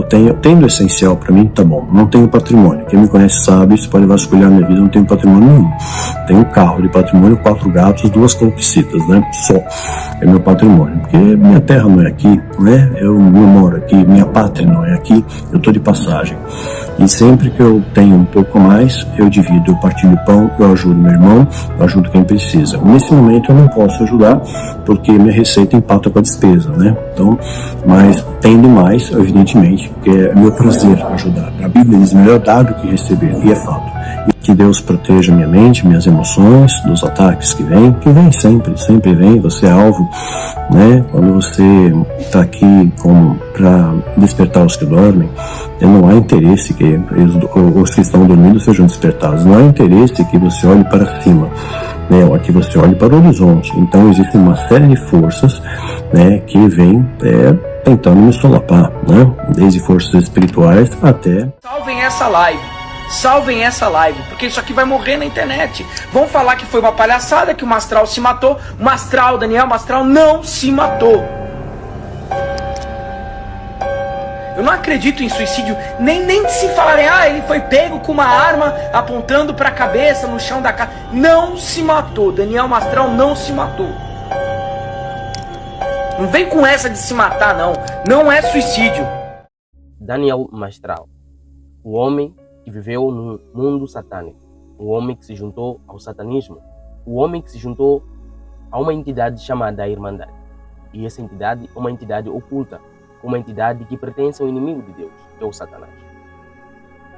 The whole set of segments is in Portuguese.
eu tenho, tendo essencial para mim, tá bom. Não tenho patrimônio. Quem me conhece sabe, você pode vasculhar minha vida, não tenho patrimônio nenhum. Tenho um carro de patrimônio, 4 gatos, 2 calopsitas, né? Só é meu patrimônio. Porque minha terra não é aqui, né? Eu não moro aqui, minha pátria não é aqui, eu tô de passagem. E sempre que eu tenho um pouco mais, eu divido, eu partilho pão, eu ajudo meu irmão, eu ajudo quem precisa. Nesse momento eu não posso ajudar, porque minha receita empata com a despesa, né? Então, mas tendo mais, evidentemente, porque é meu prazer ajudar. A Bíblia diz, melhor dar do que receber, e é fato. E que Deus proteja minha mente, minhas emoções, dos ataques que vêm sempre, sempre vem, você é alvo, né? Quando você está aqui para despertar os que dormem, não há interesse que os que estão dormindo sejam despertados, não há interesse que você olhe para cima, né? Ou que você olhe para o horizonte. Então existe uma série de forças, né, que vêm tentando me solapar, né? Desde forças espirituais até... Salvem essa live, porque isso aqui vai morrer na internet. Vão falar que foi uma palhaçada, que o Mastral se matou. Daniel Mastral não se matou. Eu não acredito em suicídio, nem se falarem, ele foi pego com uma arma apontando para a cabeça no chão da casa. Não se matou, Daniel Mastral não se matou. Não vem com essa de se matar, não é suicídio. Daniel Mastral, o homem que viveu no mundo satânico, o homem que se juntou ao satanismo, o homem que se juntou a uma entidade chamada Irmandade. E essa entidade é uma entidade oculta, uma entidade que pertence ao inimigo de Deus, que é o Satanás.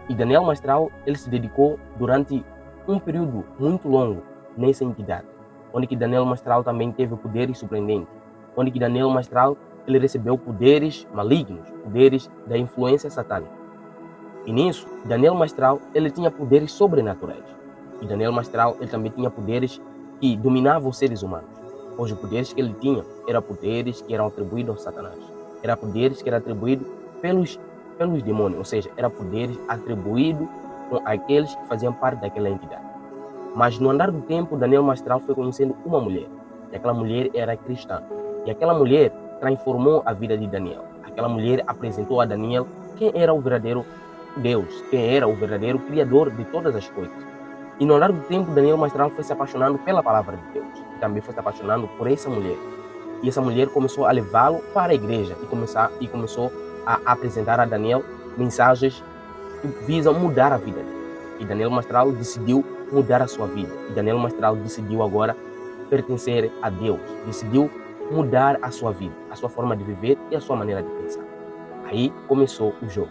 E Daniel Mastral, ele se dedicou durante um período muito longo nessa entidade, onde que Daniel Mastral também teve poderes surpreendentes, onde que Daniel Mastral, ele recebeu poderes malignos, poderes da influência satânica. E nisso, Daniel Mastral, ele tinha poderes sobrenaturais. E Daniel Mastral, ele também tinha poderes que dominavam os seres humanos. Pois os poderes que ele tinha eram poderes que eram atribuídos ao Satanás. Eram poderes que eram atribuídos pelos demônios. Ou seja, eram poderes atribuídos com aqueles que faziam parte daquela entidade. Mas no andar do tempo, Daniel Mastral foi conhecendo uma mulher. E aquela mulher era cristã. E aquela mulher transformou a vida de Daniel. Aquela mulher apresentou a Daniel quem era o verdadeiro Deus, quem era o verdadeiro Criador de todas as coisas. E no andar do tempo, Daniel Mastral foi se apaixonando pela palavra de Deus. E também foi se apaixonando por essa mulher. E essa mulher começou a levá-lo para a igreja e começou a apresentar a Daniel mensagens que visam mudar a vida dele. E Daniel Mastral decidiu mudar a sua vida. E Daniel Mastral decidiu agora pertencer a Deus. Decidiu mudar a sua vida, a sua forma de viver e a sua maneira de pensar. Aí começou o jogo.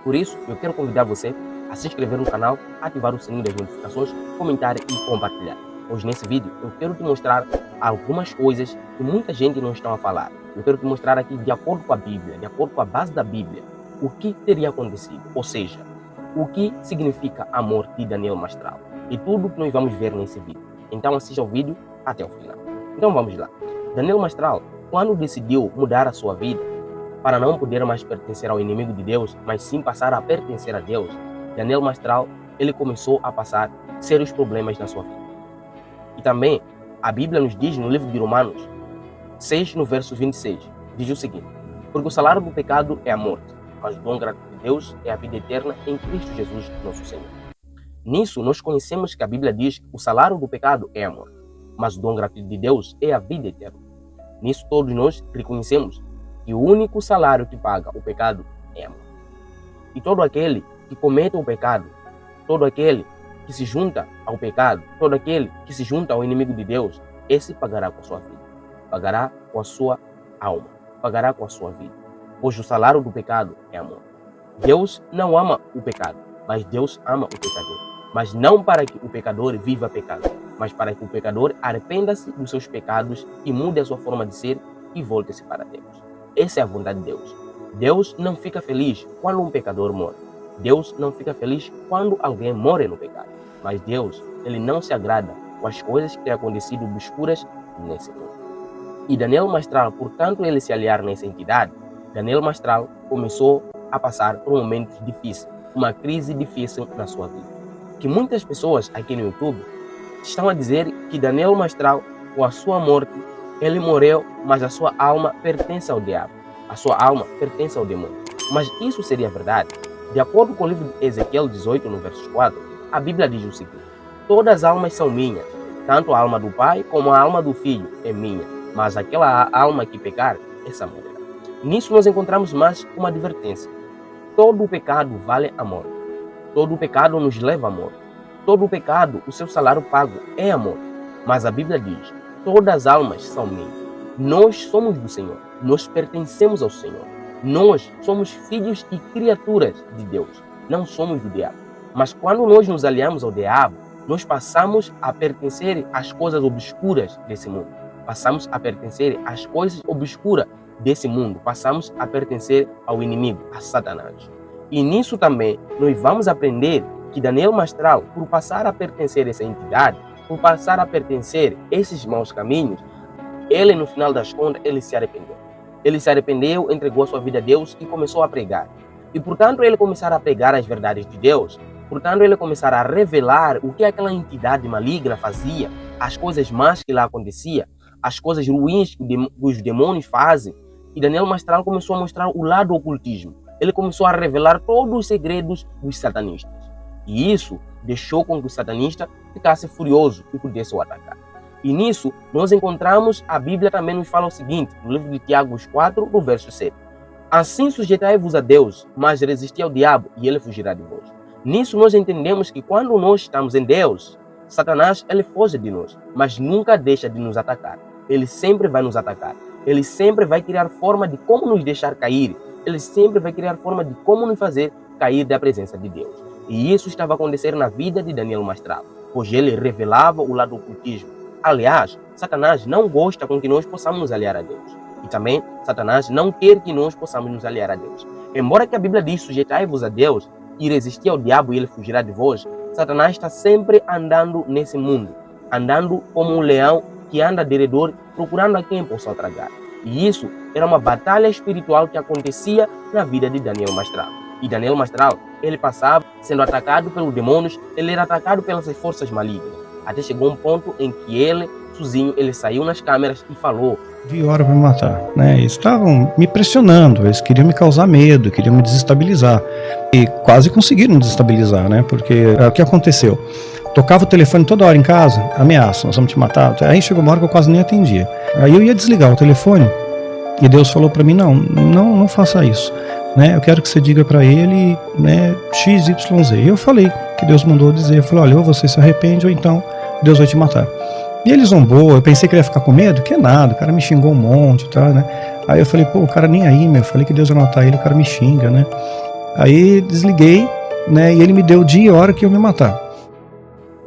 Por isso, eu quero convidar você a se inscrever no canal, ativar o sininho das notificações, comentar e compartilhar. Hoje nesse vídeo eu quero te mostrar algumas coisas que muita gente não está a falar. Eu quero te mostrar aqui, de acordo com a Bíblia, de acordo com a base da Bíblia, o que teria acontecido. Ou seja, o que significa a morte de Daniel Mastral. E tudo o que nós vamos ver nesse vídeo. Então assista ao vídeo até o final. Então vamos lá. Daniel Mastral, quando decidiu mudar a sua vida, para não poder mais pertencer ao inimigo de Deus, mas sim passar a pertencer a Deus, Daniel Mastral, ele começou a passar sérios problemas na sua vida. E também, a Bíblia nos diz no livro de Romanos 6, no verso 26, diz o seguinte: porque o salário do pecado é a morte, mas o dom gratuito de Deus é a vida eterna em Cristo Jesus, nosso Senhor. Nisso, nós conhecemos que a Bíblia diz que o salário do pecado é a morte, mas o dom gratuito de Deus é a vida eterna. Nisso, todos nós reconhecemos que o único salário que paga o pecado é a morte. E todo aquele que comete o pecado, todo aquele que se junta ao pecado, todo aquele que se junta ao inimigo de Deus, esse pagará com a sua vida, pagará com a sua alma, pagará com a sua vida. Pois o salário do pecado é a morte. Deus não ama o pecado, mas Deus ama o pecador. Mas não para que o pecador viva pecado, mas para que o pecador arrependa-se dos seus pecados e mude a sua forma de ser e volte-se para Deus. Essa é a vontade de Deus. Deus não fica feliz quando um pecador morre. Deus não fica feliz quando alguém morre no pecado. Mas Deus, ele não se agrada com as coisas que têm acontecido obscuras nesse mundo. E Daniel Mastral, portanto, ele se aliar nessa entidade, Daniel Mastral começou a passar por momentos difíceis, uma crise difícil na sua vida. Que muitas pessoas aqui no YouTube estão a dizer que Daniel Mastral, com a sua morte, ele morreu, mas a sua alma pertence ao diabo. A sua alma pertence ao demônio. Mas isso seria verdade? De acordo com o livro de Ezequiel 18, no verso 4, a Bíblia diz o seguinte: todas as almas são minhas, tanto a alma do pai como a alma do filho é minha, mas aquela alma que pecar, essa morrerá. Nisso nós encontramos mais uma advertência. Todo o pecado vale a morte. Todo o pecado nos leva à morte. Todo o pecado, o seu salário pago é a morte. Mas a Bíblia diz: todas as almas são minhas. Nós somos do Senhor. Nós pertencemos ao Senhor. Nós somos filhos e criaturas de Deus. Não somos do diabo. Mas quando nós nos aliamos ao diabo, nós passamos a pertencer às coisas obscuras desse mundo. Passamos a pertencer às coisas obscuras desse mundo. Passamos a pertencer ao inimigo, a Satanás. E nisso também nós vamos aprender que Daniel Mastral, por passar a pertencer a essa entidade, por passar a pertencer a esses maus caminhos, ele, no final das contas, ele se arrependeu. Ele se arrependeu, entregou a sua vida a Deus e começou a pregar. E, portanto, ele começar a pregar as verdades de Deus, portanto, ele começar a revelar o que aquela entidade maligna fazia, as coisas más que lá acontecia, as coisas ruins que os demônios fazem. E Daniel Mastral começou a mostrar o lado do ocultismo. Ele começou a revelar todos os segredos dos satanistas. E isso deixou com que o satanista ficasse furioso e pudesse o atacar. E nisso, nós encontramos, a Bíblia também nos fala o seguinte, no livro de Tiago 4, no verso 7. Assim sujeitai-vos a Deus, mas resisti ao diabo, e ele fugirá de vós. Nisso nós entendemos que quando nós estamos em Deus, Satanás, ele foge de nós, mas nunca deixa de nos atacar. Ele sempre vai nos atacar. Ele sempre vai criar forma de como nos deixar cair. Ele sempre vai criar forma de como nos fazer cair da presença de Deus. E isso estava acontecendo na vida de Daniel Mastral, pois ele revelava o lado do ocultismo. Aliás, Satanás não gosta com que nós possamos nos aliar a Deus. E também, Satanás não quer que nós possamos nos aliar a Deus. Embora que a Bíblia diz, sujeitai-vos a Deus e resistir ao diabo e ele fugirá de vós, Satanás está sempre andando nesse mundo, andando como um leão que anda de redor, procurando a quem possa tragar. E isso era uma batalha espiritual que acontecia na vida de Daniel Mastral. E Daniel Mastral, ele passava sendo atacado pelos demônios, ele era atacado pelas forças malignas. Até chegou um ponto em que ele, sozinho, ele saiu nas câmeras e falou: vi hora para me matar, né? Eles estavam me pressionando, eles queriam me causar medo, queriam me desestabilizar. E quase conseguiram me desestabilizar, né? Porque o que aconteceu? Tocava o telefone toda hora em casa, ameaça, nós vamos te matar. Aí chegou uma hora que eu quase nem atendia. Aí eu ia desligar o telefone e Deus falou para mim: não faça isso, né? Eu quero que você diga para ele, né, XYZ. E eu falei que Deus mandou dizer. Eu falei: olha, ou você se arrepende ou então Deus vai te matar. E ele zombou, eu pensei que ele ia ficar com medo, que nada, o cara me xingou um monte, tá, né? Aí eu falei: pô, o cara nem aí, meu, eu falei que Deus ia matar ele, o cara me xinga, né? Aí desliguei, né, e ele me deu o dia e a hora que eu me matar.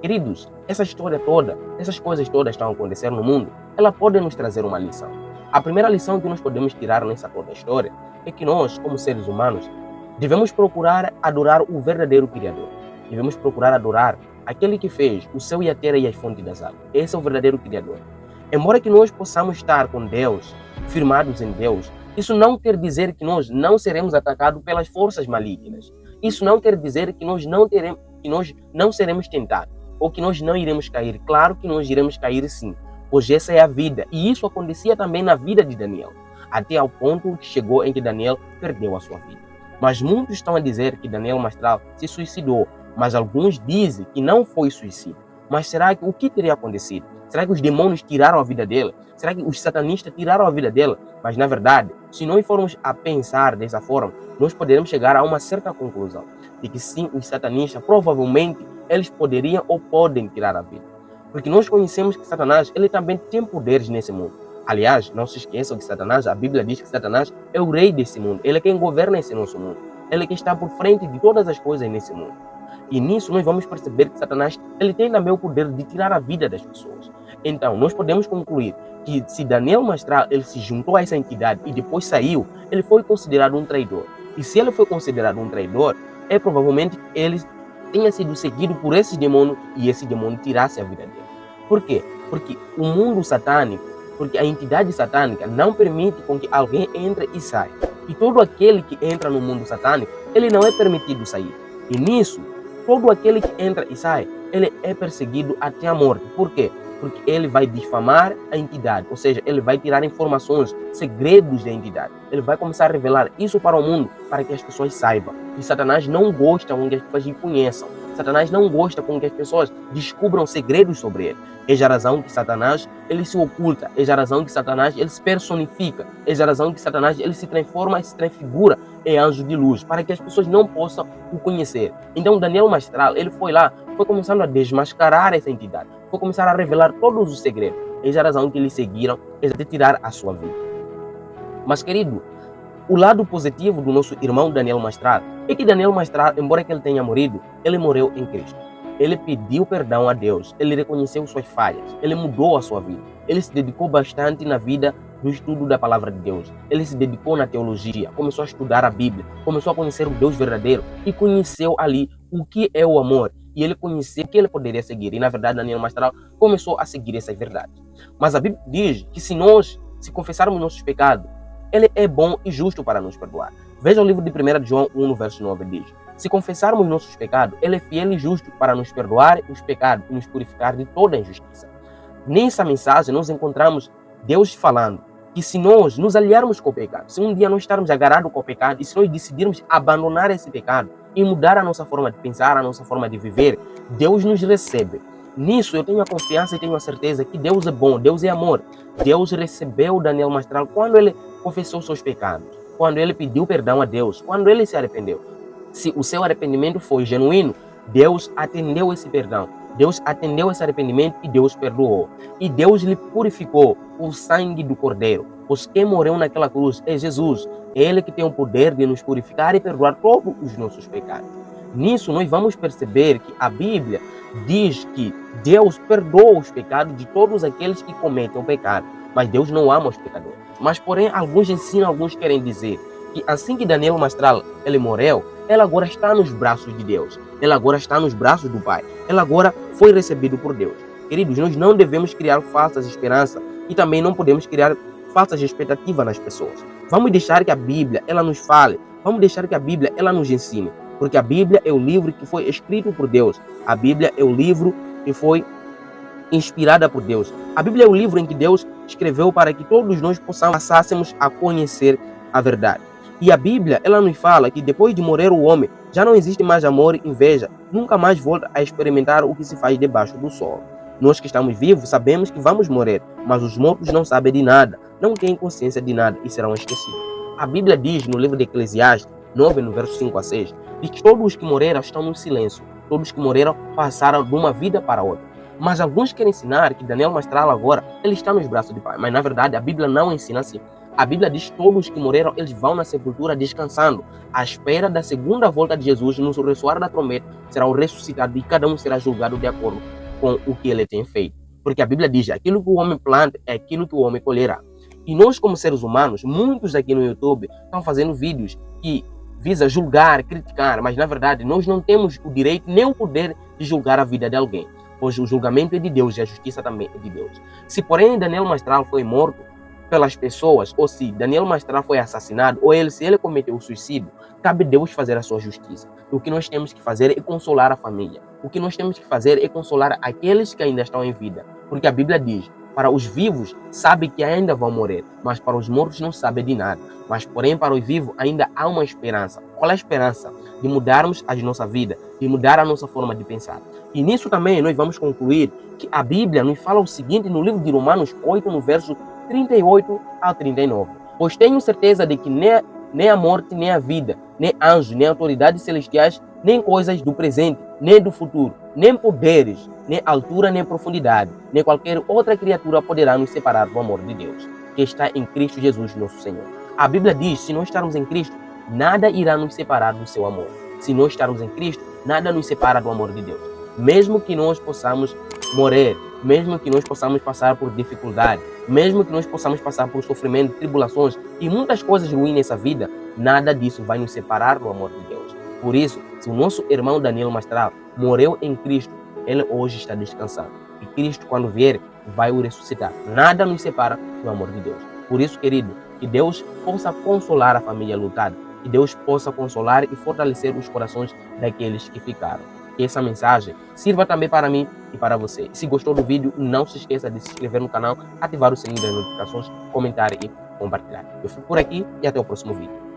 Queridos, essa história toda, essas coisas todas que estão acontecendo no mundo, ela pode nos trazer uma lição. A primeira lição que nós podemos tirar nessa toda história é que nós, como seres humanos, devemos procurar adorar o verdadeiro Criador. Devemos procurar adorar aquele que fez o céu e a terra e as fontes das águas. Esse é o verdadeiro Criador. Embora que nós possamos estar com Deus, firmados em Deus, isso não quer dizer que nós não seremos atacados pelas forças malignas. Isso não quer dizer que nós não seremos tentados, ou que nós não iremos cair. Claro que nós iremos cair sim, pois essa é a vida. E isso acontecia também na vida de Daniel, até ao ponto que chegou em que Daniel perdeu a sua vida. Mas muitos estão a dizer que Daniel Mastral se suicidou, mas alguns dizem que não foi suicídio. Mas será que o que teria acontecido? Será que os demônios tiraram a vida dela? Será que os satanistas tiraram a vida dela? Mas na verdade, se nós formos a pensar dessa forma, nós poderemos chegar a uma certa conclusão de que sim, os satanistas provavelmente eles poderiam ou podem tirar a vida. Porque nós conhecemos que Satanás, ele também tem poderes nesse mundo. Aliás, não se esqueçam que Satanás, a Bíblia diz que Satanás é o rei desse mundo. Ele é quem governa esse nosso mundo. Ele é quem está por frente de todas as coisas nesse mundo. E nisso nós vamos perceber que Satanás, ele tem também o poder de tirar a vida das pessoas. Então, nós podemos concluir que se Daniel Mastral, ele se juntou a essa entidade e depois saiu, ele foi considerado um traidor. E se ele foi considerado um traidor, é provavelmente que ele tenha sido seguido por esse demônio e esse demônio tirasse a vida dele. Por quê? Porque o mundo satânico, porque a entidade satânica não permite com que alguém entre e saia. E todo aquele que entra no mundo satânico, ele não é permitido sair. E nisso, todo aquele que entra e sai, ele é perseguido até a morte. Por quê? porque ele vai difamar a entidade, ou seja, ele vai tirar informações, segredos da entidade. Ele vai começar a revelar isso para o mundo, para que as pessoas saibam. E Satanás não gosta com que as pessoas conheçam. Satanás não gosta com que as pessoas descubram segredos sobre ele. É a razão que Satanás ele se oculta, é a razão que Satanás ele se personifica, é a razão que Satanás ele se transforma e se transfigura em anjo de luz, para que as pessoas não possam o conhecer. Então Daniel Mastral, ele foi lá, foi começando a desmascarar essa entidade, foi começar a revelar todos os segredos. É a razão que eles seguiram, é de tirar a sua vida. Mas querido, o lado positivo do nosso irmão Daniel Mastral é que Daniel Mastral, embora que ele tenha morrido, ele morreu em Cristo. Ele pediu perdão a Deus, ele reconheceu suas falhas, ele mudou a sua vida. Ele se dedicou bastante na vida do estudo da palavra de Deus. Ele se dedicou na teologia, começou a estudar a Bíblia, começou a conhecer o Deus verdadeiro e conheceu ali o que é o amor. E ele conheceu que ele poderia seguir. E na verdade Daniel Mastral começou a seguir essa verdade. Mas a Bíblia diz que se nós confessarmos nossos pecados, ele é bom e justo para nos perdoar. Veja o livro de 1 João 1, no verso 9, diz: se confessarmos nossos pecados, ele é fiel e justo para nos perdoar os pecados e nos purificar de toda injustiça. Nessa mensagem nós encontramos Deus falando que se nós nos aliarmos com o pecado, se um dia nós estarmos agarrados com o pecado e se nós decidirmos abandonar esse pecado e mudar a nossa forma de pensar, a nossa forma de viver, Deus nos recebe. Nisso eu tenho a confiança e tenho a certeza que Deus é bom, Deus é amor. Deus recebeu Daniel Mastral quando ele confessou seus pecados, quando ele pediu perdão a Deus, quando ele se arrependeu. Se o seu arrependimento foi genuíno, Deus atendeu esse perdão, Deus atendeu esse arrependimento e Deus perdoou. E Deus lhe purificou com o sangue do Cordeiro, pois quem morreu naquela cruz é Jesus. É Ele que tem o poder de nos purificar e perdoar todos os nossos pecados. Nisso nós vamos perceber que a Bíblia diz que Deus perdoa os pecados de todos aqueles que cometem o pecado, mas Deus não ama os pecadores. Mas porém alguns ensinam, alguns querem dizer que assim que Daniel Mastral ele morreu, ele agora está nos braços de Deus, ele agora está nos braços do Pai, ele agora foi recebido por Deus. Queridos, nós não devemos criar falsas esperanças e também não podemos criar falsas expectativas nas pessoas. Vamos deixar que a Bíblia ela nos fale, vamos deixar que a Bíblia ela nos ensine, porque a Bíblia é o livro que foi escrito por Deus, a Bíblia é o livro que foi inspirada por Deus. A Bíblia é o livro em que Deus escreveu para que todos nós passássemos a conhecer a verdade. E a Bíblia, ela nos fala que depois de morrer o homem, já não existe mais amor e inveja, nunca mais volta a experimentar o que se faz debaixo do sol. Nós que estamos vivos sabemos que vamos morrer, mas os mortos não sabem de nada, não têm consciência de nada e serão esquecidos. A Bíblia diz no livro de Eclesiastes 9, no verso 5 a 6, diz que todos os que morreram estão no silêncio, todos os que morreram passaram de uma vida para outra. Mas alguns querem ensinar que Daniel Mastral agora, ele está nos braços do Pai, mas na verdade a Bíblia não ensina assim. A Bíblia diz que todos que morreram, eles vão na sepultura descansando, à espera da segunda volta de Jesus, no ressoar da trombeta, serão ressuscitados e cada um será julgado de acordo com o que ele tem feito. Porque a Bíblia diz, aquilo que o homem planta é aquilo que o homem colherá. E nós como seres humanos, muitos aqui no YouTube estão fazendo vídeos que visa julgar, criticar, mas na verdade nós não temos o direito nem o poder de julgar a vida de alguém, pois o julgamento é de Deus e a justiça também é de Deus. Se porém Daniel Mastral foi morto pelas pessoas, ou se Daniel Mastral foi assassinado, ou se ele cometeu o suicídio, cabe Deus fazer a sua justiça. O que nós temos que fazer é consolar a família. O que nós temos que fazer é consolar aqueles que ainda estão em vida. Porque a Bíblia diz, para os vivos sabe que ainda vão morrer, mas para os mortos não sabe de nada. Mas porém para os vivos ainda há uma esperança. Qual é a esperança? De mudarmos a nossa vida, de mudar a nossa forma de pensar. E nisso também nós vamos concluir que a Bíblia nos fala o seguinte no livro de Romanos 8, no verso 38 a 39. Pois tenho certeza de que nem a morte, nem a vida, nem anjos, nem autoridades celestiais, nem coisas do presente, nem do futuro, nem poderes, nem altura, nem profundidade, nem qualquer outra criatura poderá nos separar do amor de Deus, que está em Cristo Jesus, nosso Senhor. A Bíblia diz, se nós estarmos em Cristo, nada irá nos separar do seu amor. Se nós estarmos em Cristo, nada nos separa do amor de Deus. Mesmo que nós possamos morrer, mesmo que nós possamos passar por dificuldade, mesmo que nós possamos passar por sofrimento, tribulações e muitas coisas ruins nessa vida, nada disso vai nos separar do amor de Deus. Por isso, se o nosso irmão Daniel Mastral morreu em Cristo, ele hoje está descansando. E Cristo, quando vier, vai o ressuscitar. Nada nos separa do amor de Deus. Por isso, querido, que Deus possa consolar a família lutada, que Deus possa consolar e fortalecer os corações daqueles que ficaram. que essa mensagem sirva também para mim e para você. Se gostou do vídeo, não se esqueça de se inscrever no canal, ativar o sininho das notificações, comentar e compartilhar. Eu fico por aqui e até o próximo vídeo.